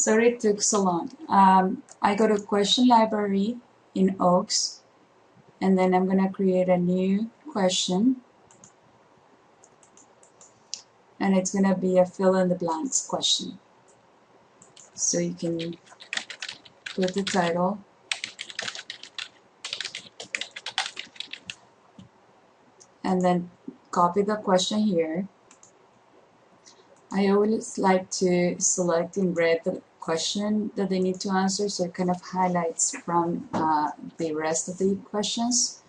Sorry it took so long. I go to question library in OAKS, and then I'm going to create a new question, and it's going to be a fill in the blanks question. So you can put the title, and then copy the question here. I always like to select in red the question that they need to answer, so it kind of highlights from the rest of the questions.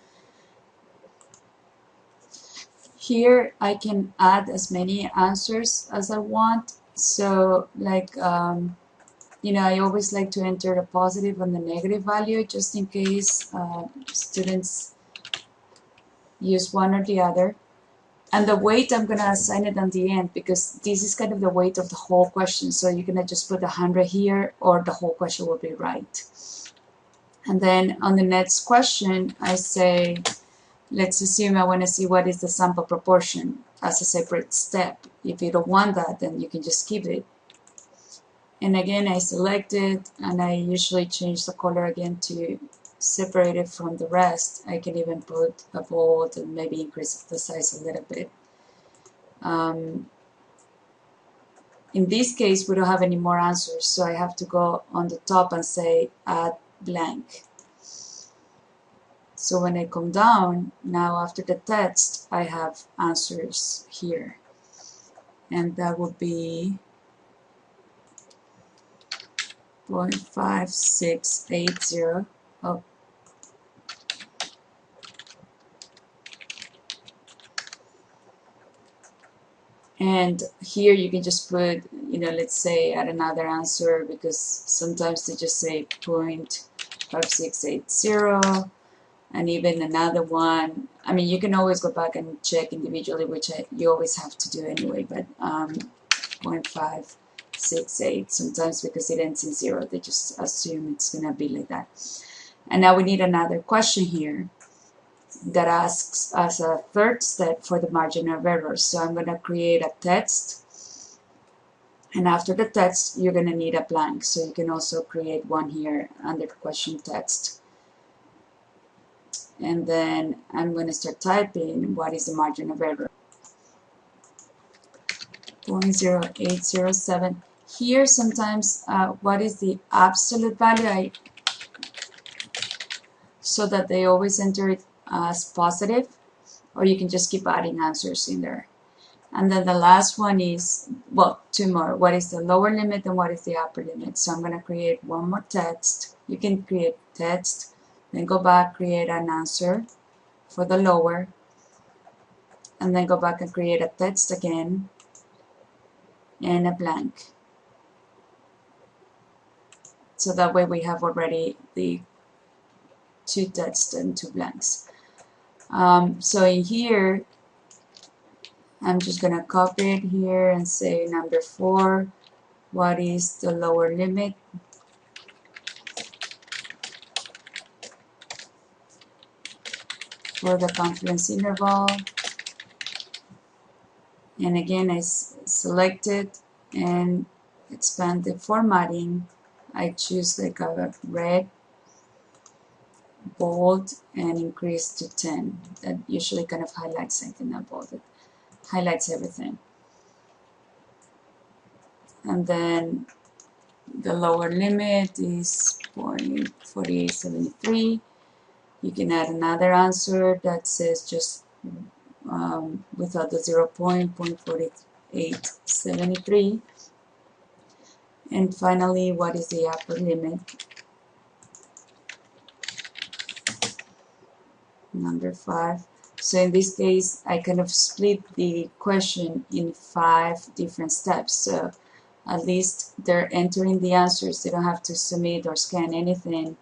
Here I can add as many answers as I want. So like, I always like to enter the positive and the negative value just in case students use one or the other. And the weight, I'm going to assign it on the end because this is kind of the weight of the whole question. So you're going to just put 100 here, or the whole question will be right. And then on the next question, I say, let's assume I want to see what is the sample proportion as a separate step. If you don't want that, then you can just keep it. And again, I select it, and I usually change the color again to separate it from the rest. I can even put a bold and maybe increase the size a little bit. In this case, we don't have any more answers, so I have to go on the top and say add blank. So when I come down, now after the text, I have answers here. And that would be 0.5680. Oh. And here you can just put, let's say add another answer, because sometimes they just say 0.5680, and even another one. I mean, you can always go back and check individually, which you always have to do anyway, but 0.568, sometimes because it ends in 0, they just assume it's going to be like that. And now we need another question here that asks as a third step for the margin of error. So I'm going to create a text, and after the text you're going to need a blank, so you can also create one here under question text. And then I'm going to start typing what is the margin of error. 0.0807. Here sometimes what is the absolute value, so that they always enter it as positive, or you can just keep adding answers in there. And then the last one is, well, two more. What is the lower limit and what is the upper limit? So I'm going to create one more text. You can create text, then go back, create an answer for the lower, and then go back and create a text again and a blank. So that way we have already the two text and two blanks. So in here, I'm just going to copy it here and say number 4, what is the lower limit? For the confidence interval. And again, I select it and expand the formatting. I choose like a red, bold, and increase to 10. That usually kind of highlights something, not bolded. Highlights everything. And then the lower limit is 0.4873. You can add another answer that says just without the 0.4873. And finally, what is the upper limit? Number 5. So in this case, I kind of split the question in 5 different steps. So at least they're entering the answers. They don't have to submit or scan anything.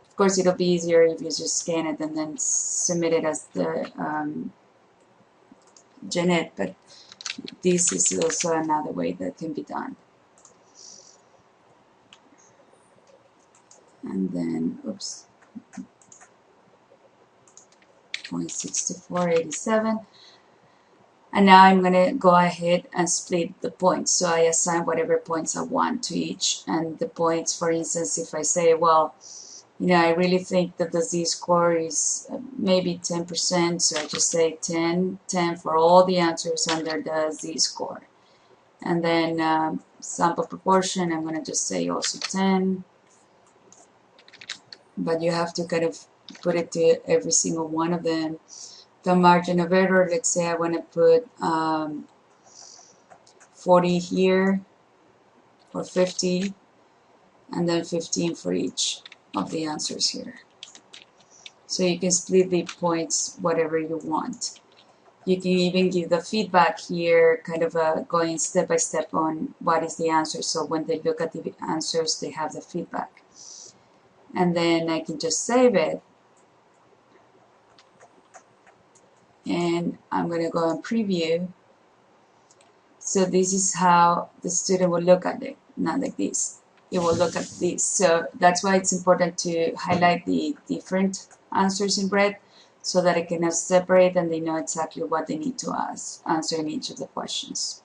Of course, it'll be easier if you just scan it and then submit it as the Jeanette, but this is also another way that can be done. And then, oops, 0.6487. And now I'm going to go ahead and split the points. So I assign whatever points I want to each. And the points, for instance, if I say, well, I really think that the z-score is maybe 10%, so I just say 10 for all the answers under the z-score. And then sample proportion, I'm going to just say also 10. But you have to kind of put it to every single one of them. The margin of error, let's say I want to put 40 here, or 50, and then 15 for each of the answers here. So you can split the points whatever you want. You can even give the feedback here, kind of going step by step on what is the answer. So when they look at the answers, they have the feedback. And then I can just save it. And I'm going to go and preview. So this is how the student will look at it, not like this. It will look at this. So that's why it's important to highlight the different answers in red so that it can separate and they know exactly what they need to answer in each of the questions.